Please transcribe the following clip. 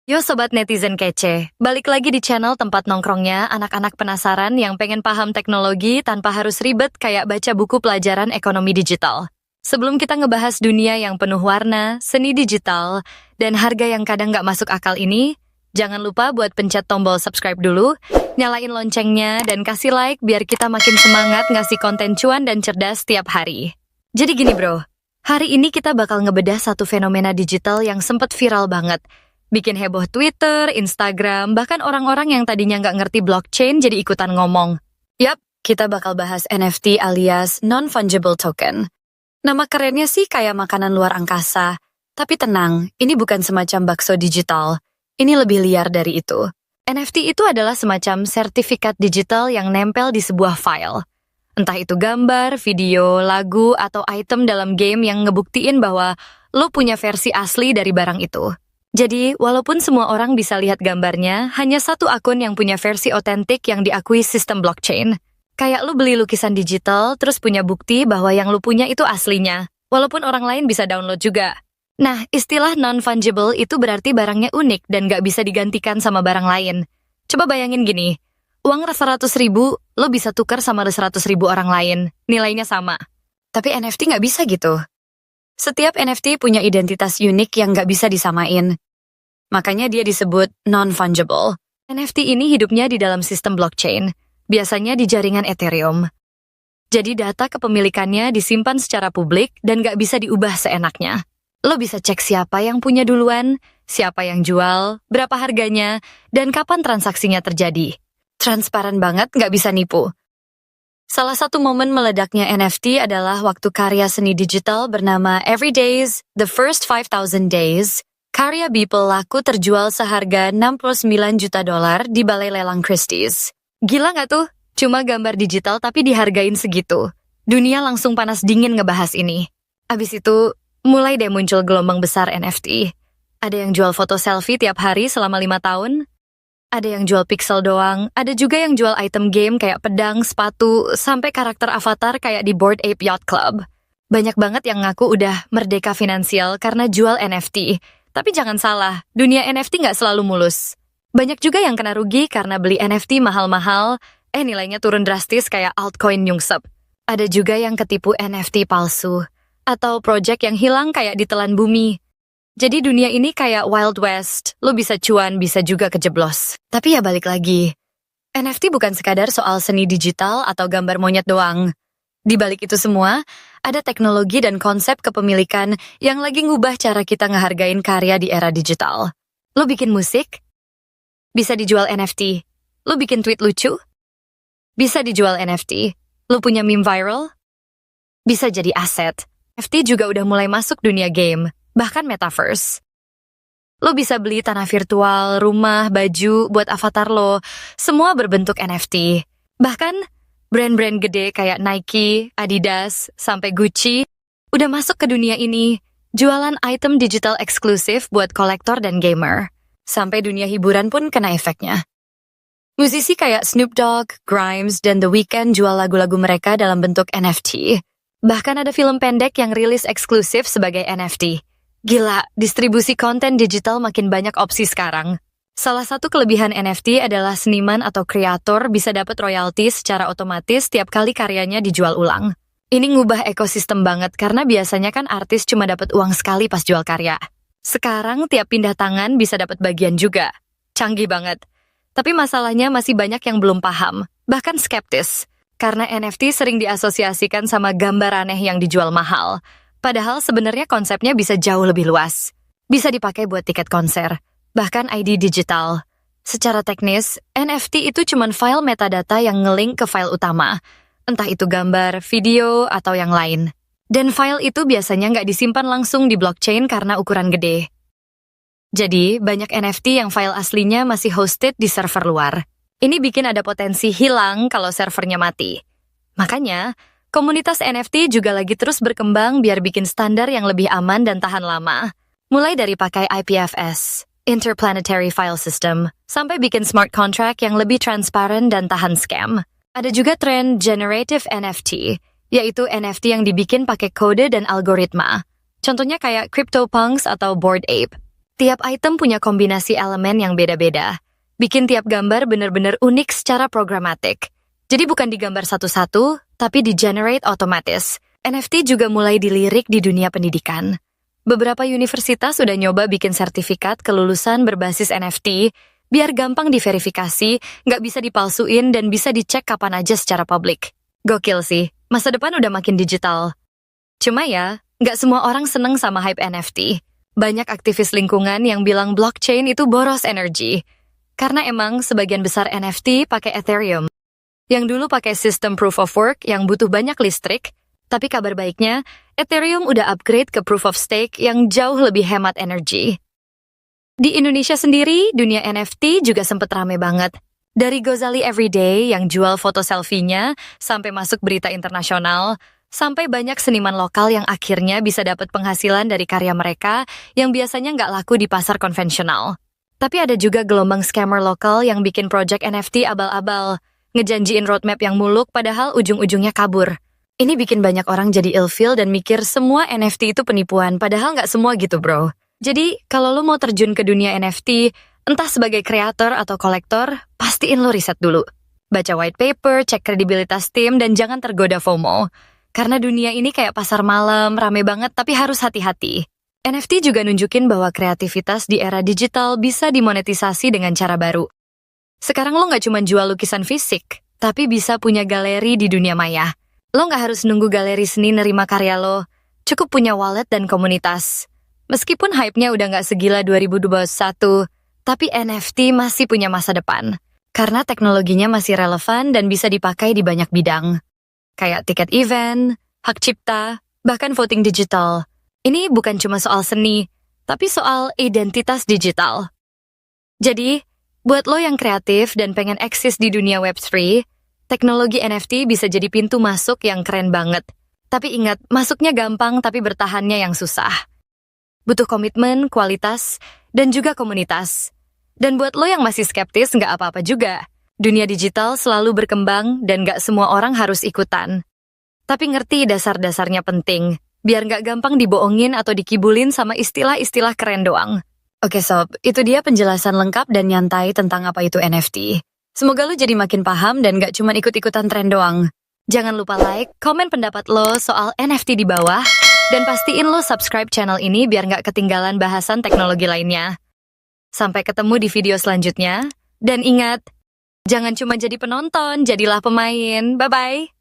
Yo sobat netizen kece, balik lagi di channel tempat nongkrongnya anak-anak penasaran yang pengen paham teknologi tanpa harus ribet kayak baca buku pelajaran ekonomi digital. Sebelum kita ngebahas dunia yang penuh warna, seni digital, dan harga yang kadang nggak masuk akal ini, jangan lupa buat pencet tombol subscribe dulu, nyalain loncengnya, dan kasih like biar kita makin semangat ngasih konten cuan dan cerdas setiap hari. Jadi gini bro, hari ini kita bakal ngebedah satu fenomena digital yang sempet viral banget. Bikin heboh Twitter, Instagram, bahkan orang-orang yang tadinya nggak ngerti blockchain jadi ikutan ngomong. Yap, kita bakal bahas NFT alias Non-Fungible Token. Nama kerennya sih kayak makanan luar angkasa. Tapi tenang, ini bukan semacam bakso digital. Ini lebih liar dari itu. NFT itu adalah semacam sertifikat digital yang nempel di sebuah file. Entah itu gambar, video, lagu, atau item dalam game yang ngebuktiin bahwa lo punya versi asli dari barang itu. Jadi, walaupun semua orang bisa lihat gambarnya, hanya satu akun yang punya versi otentik yang diakui sistem blockchain. Kayak lu beli lukisan digital, terus punya bukti bahwa yang lu punya itu aslinya, walaupun orang lain bisa download juga. Nah, istilah non-fungible itu berarti barangnya unik dan gak bisa digantikan sama barang lain. Coba bayangin gini, uang 100.000 lo bisa tukar sama 100.000 orang lain, nilainya sama. Tapi NFT gak bisa gitu. Setiap NFT punya identitas unik yang gak bisa disamain. Makanya dia disebut non-fungible. NFT ini hidupnya di dalam sistem blockchain, biasanya di jaringan Ethereum. Jadi data kepemilikannya disimpan secara publik dan gak bisa diubah seenaknya. Lo bisa cek siapa yang punya duluan, siapa yang jual, berapa harganya, dan kapan transaksinya terjadi. Transparan banget, gak bisa nipu. Salah satu momen meledaknya NFT adalah waktu karya seni digital bernama Everyday's The First 5,000 Days. Karya Beeple laku terjual seharga $69 juta di balai lelang Christie's. Gila nggak tuh? Cuma gambar digital tapi dihargain segitu. Dunia langsung panas dingin ngebahas ini. Abis itu, mulai deh muncul gelombang besar NFT. Ada yang jual foto selfie tiap hari selama 5 tahun. Ada yang jual pixel doang. Ada juga yang jual item game kayak pedang, sepatu, sampai karakter avatar kayak di Bored Ape Yacht Club. Banyak banget yang ngaku udah merdeka finansial karena jual NFT. Tapi jangan salah, dunia NFT nggak selalu mulus. Banyak juga yang kena rugi karena beli NFT mahal-mahal, nilainya turun drastis kayak altcoin nyungsep. Ada juga yang ketipu NFT palsu, atau project yang hilang kayak ditelan bumi. Jadi dunia ini kayak Wild West, lo bisa cuan, bisa juga kejeblos. Tapi ya balik lagi, NFT bukan sekadar soal seni digital atau gambar monyet doang. Di balik itu semua, ada teknologi dan konsep kepemilikan yang lagi ngubah cara kita ngehargain karya di era digital. Lo bikin musik? Bisa dijual NFT. Lo bikin tweet lucu? Bisa dijual NFT. Lo punya meme viral? Bisa jadi aset. NFT juga udah mulai masuk dunia game, bahkan metaverse. Lo bisa beli tanah virtual, rumah, baju buat avatar lo, semua berbentuk NFT. Bahkan brand-brand gede kayak Nike, Adidas, sampai Gucci udah masuk ke dunia ini, jualan item digital eksklusif buat kolektor dan gamer. Sampai dunia hiburan pun kena efeknya. Musisi kayak Snoop Dogg, Grimes, dan The Weeknd jual lagu-lagu mereka dalam bentuk NFT. Bahkan ada film pendek yang rilis eksklusif sebagai NFT. Gila, distribusi konten digital makin banyak opsi sekarang. Salah satu kelebihan NFT adalah seniman atau kreator bisa dapat royalti secara otomatis setiap kali karyanya dijual ulang. Ini ngubah ekosistem banget karena biasanya kan artis cuma dapat uang sekali pas jual karya. Sekarang tiap pindah tangan bisa dapat bagian juga. Canggih banget. Tapi masalahnya masih banyak yang belum paham, bahkan skeptis. Karena NFT sering diasosiasikan sama gambar aneh yang dijual mahal. Padahal sebenarnya konsepnya bisa jauh lebih luas. Bisa dipakai buat tiket konser. Bahkan ID digital. Secara teknis, NFT itu cuma file metadata yang nge-link ke file utama. Entah itu gambar, video, atau yang lain. Dan file itu biasanya nggak disimpan langsung di blockchain karena ukuran gede. Jadi, banyak NFT yang file aslinya masih hosted di server luar. Ini bikin ada potensi hilang kalau servernya mati. Makanya, komunitas NFT juga lagi terus berkembang biar bikin standar yang lebih aman dan tahan lama. Mulai dari pakai IPFS, Interplanetary File System, sampai bikin smart contract yang lebih transparan dan tahan scam. Ada juga tren Generative NFT, yaitu NFT yang dibikin pakai kode dan algoritma. Contohnya kayak CryptoPunks atau Bored Ape. Tiap item punya kombinasi elemen yang beda-beda. Bikin tiap gambar bener-bener unik secara programatik. Jadi bukan digambar satu-satu, tapi di-generate otomatis. NFT juga mulai dilirik di dunia pendidikan. Beberapa universitas sudah nyoba bikin sertifikat kelulusan berbasis NFT, biar gampang diverifikasi, nggak bisa dipalsuin dan bisa dicek kapan aja secara publik. Gokil sih, masa depan udah makin digital. Cuma ya, nggak semua orang seneng sama hype NFT. Banyak aktivis lingkungan yang bilang blockchain itu boros energi. Karena emang sebagian besar NFT pakai Ethereum. Yang dulu pakai sistem proof of work yang butuh banyak listrik, tapi kabar baiknya, Ethereum udah upgrade ke proof of stake yang jauh lebih hemat energi. Di Indonesia sendiri, dunia NFT juga sempet rame banget. Dari Gozali Everyday yang jual foto selfie-nya, sampai masuk berita internasional, sampai banyak seniman lokal yang akhirnya bisa dapat penghasilan dari karya mereka yang biasanya nggak laku di pasar konvensional. Tapi ada juga gelombang scammer lokal yang bikin project NFT abal-abal, ngejanjiin roadmap yang muluk padahal ujung-ujungnya kabur. Ini bikin banyak orang jadi ilfeel dan mikir semua NFT itu penipuan, padahal nggak semua gitu bro. Jadi, kalau lo mau terjun ke dunia NFT, entah sebagai kreator atau kolektor, pastiin lo riset dulu. Baca white paper, cek kredibilitas tim, dan jangan tergoda FOMO. Karena dunia ini kayak pasar malam, rame banget tapi harus hati-hati. NFT juga nunjukin bahwa kreativitas di era digital bisa dimonetisasi dengan cara baru. Sekarang lo nggak cuma jual lukisan fisik, tapi bisa punya galeri di dunia maya. Lo nggak harus nunggu galeri seni nerima karya lo, cukup punya wallet dan komunitas. Meskipun hype-nya udah nggak segila 2021, tapi NFT masih punya masa depan. Karena teknologinya masih relevan dan bisa dipakai di banyak bidang. Kayak tiket event, hak cipta, bahkan voting digital. Ini bukan cuma soal seni, tapi soal identitas digital. Jadi, buat lo yang kreatif dan pengen eksis di dunia Web3, teknologi NFT bisa jadi pintu masuk yang keren banget. Tapi ingat, masuknya gampang tapi bertahannya yang susah. Butuh komitmen, kualitas, dan juga komunitas. Dan buat lo yang masih skeptis, nggak apa-apa juga. Dunia digital selalu berkembang dan gak semua orang harus ikutan. Tapi ngerti dasar-dasarnya penting, biar gak gampang dibohongin atau dikibulin sama istilah-istilah keren doang. Oke sob, itu dia penjelasan lengkap dan nyantai tentang apa itu NFT. Semoga lo jadi makin paham dan gak cuma ikut-ikutan tren doang. Jangan lupa like, komen pendapat lo soal NFT di bawah, dan pastiin lo subscribe channel ini biar gak ketinggalan bahasan teknologi lainnya. Sampai ketemu di video selanjutnya, dan ingat, jangan cuma jadi penonton, jadilah pemain. Bye-bye.